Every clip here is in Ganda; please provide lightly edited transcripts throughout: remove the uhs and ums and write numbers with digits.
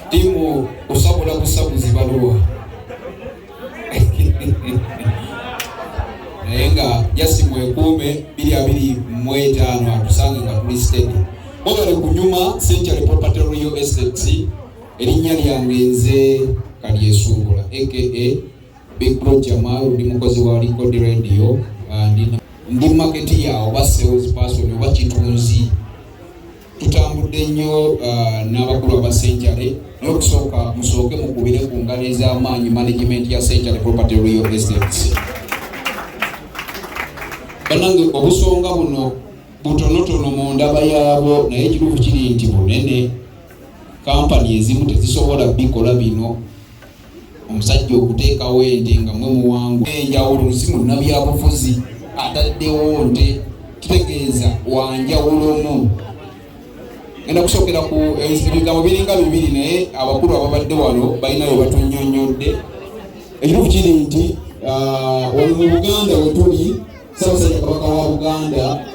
timu usabula busabuzi baluwa nayenga yasimwekuume 2025 atusange nga tulisted mwagale kunyuma Century Property Real Estate. Erinnya lyange nze Kalyesuubula aka Big Bro Jamal, ndi mukozi wa Record Radio, ndi marketeer oba sales person oba kitunzi. Tutambudde nnyo n'abakulu aba Century n'okusooka musooke mukubire ku ngalo ez'amaanyi management ya Century Property Real Estate. Banange obusonga buno butonotono mu ndaba yaabo naye ekituufu kiri nti bunene. Kampani ezimu tezisobola bikola bino. Omusajja okuteekawo ente nga mwe muwangu enjawulo lusimu nabyabufuzi ataddewo nte kitegeeza wanjawulomu. Ngenda kusookera ku ebigambo biringa bibiri naye abakulu ababadde wano balina bye batunnyonnyodde. Ekituufu kiri nti wano mu Buganda we tuli, Ssaabasajja Kabaka wa Buganda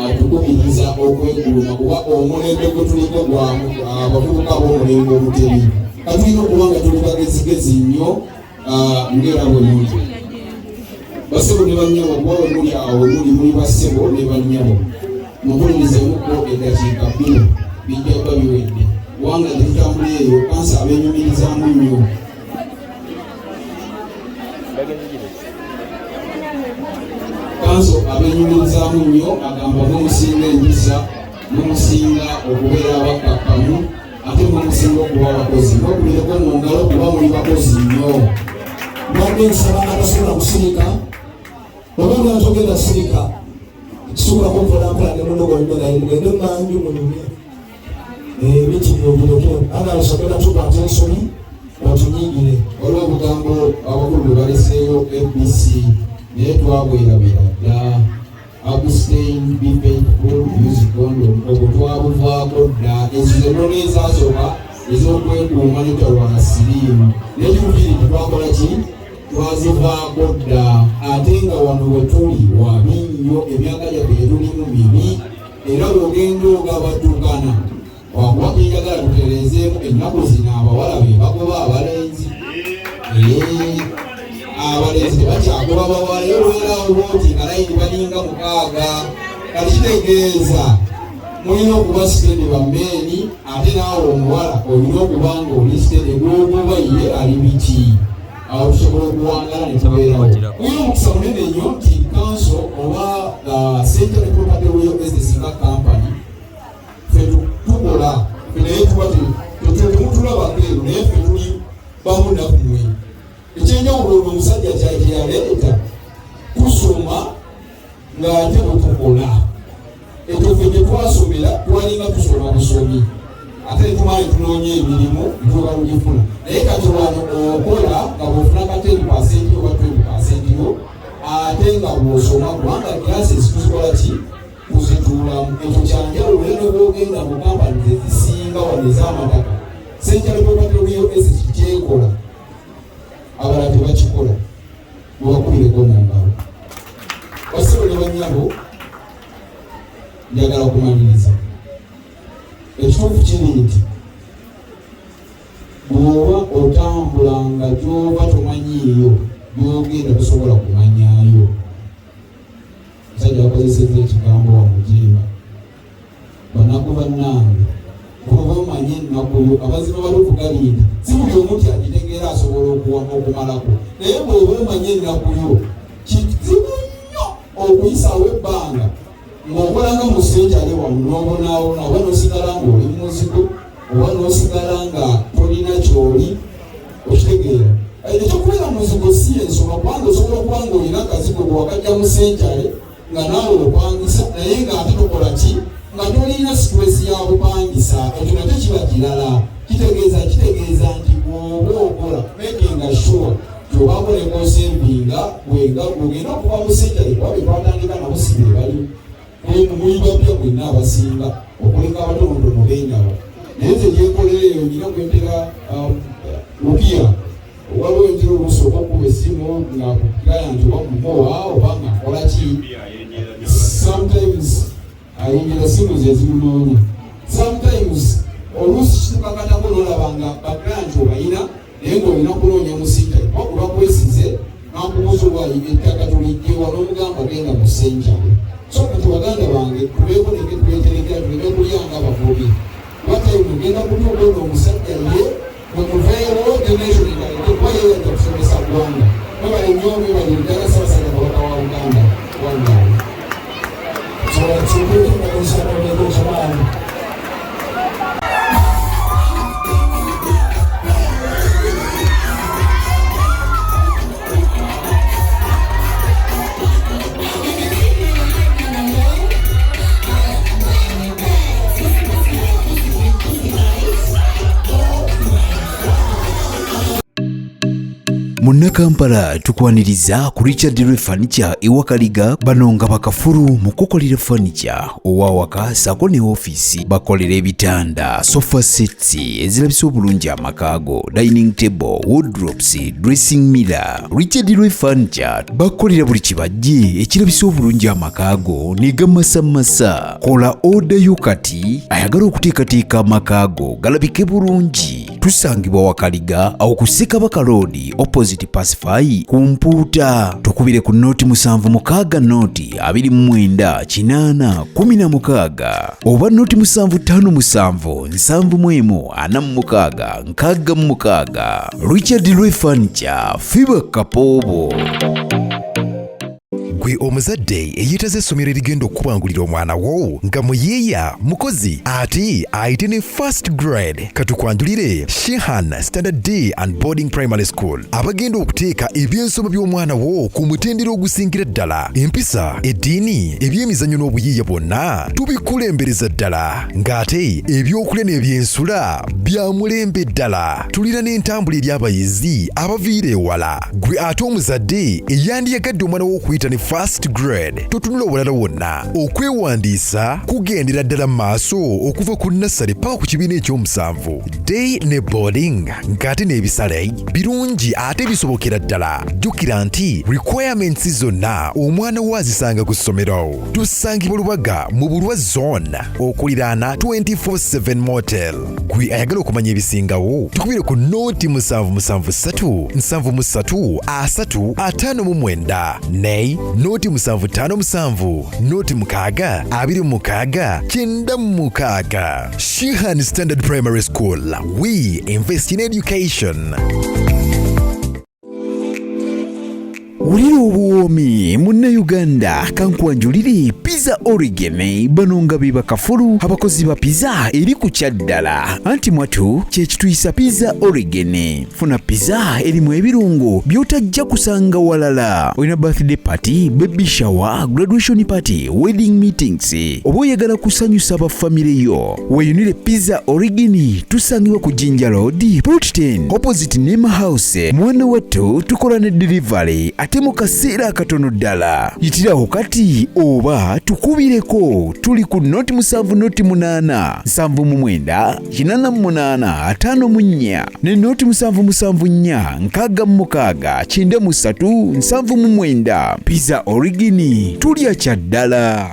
atukubiriza okweguluma kuba omulembe gwe tuliko gwa abavubuka b'omulembe omutebi. Katulina okuba nga tuli bagezigezi nnyo ng'era bwe muli. Basebo ne bannyabo gwawe muli awo muli basebo ne bannyabo. Mumpulirizemuko eddakiika 2 bijja kuba biwedde. Kubanga tetutambula eyo kansa abeenyumirizaamu nnyo. Kanso abenyumirizaamu nnyo agamba mumusinga empisa, mumusinga okubeera abakakkamu, ate mumusinga okuba abakozi. Nokubireko mu ngalo kuba muli bakozi nnyo. Mbadde nsaba nga tasobola kusirika, oba nga togenda sirika, kisobola kumpolampola ne munogo naye mugende manju munyumye. Biti byobireke, analosogenda tukwata ensonyi otunyingire. Olw'obugambo abakulu bwe baleseeyo ABC naye twabwerabira dda. Abstain, be faithful, use condom. Obwo twabuvaako dda. Ezo ennono ezasooka ez'okwekuuma ne talwana siriimu. Naye kikubiri twakola ki? Twazivaako dda. Ate nga wano we tuli wabi nnyo, emyaka gyaffe gye tulimu mibi, era bw'ogenda ogabatukana wakuba kinjagala tutereezeemu ennaku zino abawala be bagoba abalenzi. Abalenzi tebakyagoba bawala, era olwerawo booti nga layini balinga 6. Kati kitegeeza mulina okuba sitende bammeeni, ate naawe omuwala olina okuba nga oli sitende gw'ogoba ye ali biki. Awo tusobola okuwangala ne tubeerawo. Mulina omukisa munene nnyo nti kanso oba Century Property Real Estate nga kampani ffe tukola, ffe naye tuba temutulabako ero naye ffe tuli bamu nammwe. Ekyenjawulo omusajja kyaki yaleeta kusoma ng'ate bwetukola. Ekyo ffe gye twasomera twalinga tusoma busomi, ate netumanyi tunoonya emirimu ntuuka lugifuna. Naye kati wano okola nga bw'ofuna ka 10% oba 20% yo, ate nga bw'osoma kubanga classes tuzikola ki? Kuzituulamu. Ekyo kyanjawulo era n'obwogenda mu kampani zezisinga wano ez'amataka. Century Property Real Estate kyekola abalala tebakikola, bwebakubireko mu ngalo. Basebo ne bannyabo, njagala okumaliriza. Ekituufu kiri nti bw'oba otambulanga gy'oba tomanyiiyo, by'ogenda tosobola kumanyaayo. Omusajja bakozesezza ekigambo wamujimba. Banaku bannange, bw'oba omanyi ennaku yo, abaziba balovuga linda, si buli omu ti agitegeera asobola okumalako. Naye bw'oba omanyi ennaku yo, kizibu nnyo okuyisaawo ebbanga ng'okolanga mu Century wano n'obonaabona, oba n'osigala ng'oli muzigo, oba n'osigala nga tolina ky'oli. Okitegeera ekyokubeera muzigo si ensonga, kubanga osobola okuba ng'olina akazigo gwe wakajja mu Century nga naawe opangisa, naye ng'ate tokola ki? Nga tolina stress ya bupangisa. Ekyo nakyo kiba kirala. Kitegeeza nti bw'oba okola making sure gy'obaako ne konservinga bw'ogenda okuba mu Century kuba be twatandika nabo si be bali. Muli bapya mwenna abasinga okuleka abatonotono b'endaba. Naye nze gyenkolera eyo nina kwentera Lukiya, waliwo entera olusooka okuba essimu nga client oba mumowa oba nga akola ki. Sometimes ayingira simu ze zimunoonya. sometimes oluusi kitukakatako n'olabanga background obayina naye ng'olina kunoonya musintale wakuba kwesize n'akubuuza olwayi ettaka tulijjewa n'omugamba genda mu senjalo. So kati baganda bange tubeeko nenge tweterekera tuleme kulyanga abavubi watayo mugenda kutuuka ono omusajja ye mwemuveewo generation ekaleke kuba yeyajja kusomesa ggwanga mwebale nnyo mwebale ddala Ssaabasajja Kabaka wa Uganda wangawe. So tukulimaisaaaaani Munnakampala tukwaniriza ku Richard Roy Furniture ewakaliga bano nga bakafuru mu kukolera furniture owawaka sako ne office bakolera ebitanda sofa sets ezirabisa obulungi amakaago dining table wardrobes dressing mirror. Richard Roy Furniture bakolera buli kibajje ekirabisa obulungi amakaago ne gamasamasa. Kola order yo kati ayagala okuteekateeka amakaago galabike bulungi. Tusangibwa wakaliga awo ku Ssekabaka Road opposite Pacify kumpuuta. Tukubire ku noti 7 noti 29 8 16 oba noti 757 Richard Roy Furniture fiba kapoobo. Gwe omuzadde eyitaze essomero erigenda okubangulira omwana wo nga muyeeya mukozi ate ayite ne first grade katukwanjulire Shehan Standard Day and Boarding Primary School abagenda okuteeka ebyensoma by'omwana wo ku mutendera ogusingira ddala. Empisa, eddiini, ebyemizannyo n'obuyiiya bwonna tubikulembereza ddala ng'ate ebyokulya n'ebyensula bya mulembe ddala. Tulina n'entambula eri abayizi abaviira ewala. Gwe ate omuzadde eyandiyagadde omwana wo okuyita ne first grade totunula obulala wonna okwewandiisa kugendera ddala maaso okuva ku nursery paka ku kibiina ekyomusanvu. Day ne boarding ng'ate n'ebisale birungi ate bisobokera ddala. Jjukira nti requirements zonna omwana wo azisanga ku ssomero. Tusangibwa Lubaga mu Bulwa Zone okuliraana 24/7 Motel. Gwe ayagala okumanya ebisingawo tukubire ku noti 773 73 359 ne noti 757 noti 6 26 96. Shehan Standard Primary School. We invest in education. Ulira obuwoomi Munnayuganda kankwanjulire Pizza Origin bano nga be bakafulu abakozi ba pizza eri ku kyaddala. Anti mwatu kye kituyisa Pizza Origin. Funa pizza erimu ebirungo by'otajja kusanga walala. Olina birthday party, baby shower, graduation party, wedding meetings oba oyagala kusanyusa abafamire yo. Weyunire Pizza Origin tusangibwa ku Jinja Road, Plot 10 opposite Nema House. Mwana wattu tukola ne delivery ate mu kaseera katono ddala. Yitiraho kati oba tukubireko. Tuli ku noti 7 noti 8 79 88 54 ne noti 774 66 93 79. Pizza Origin tulya kyaddala.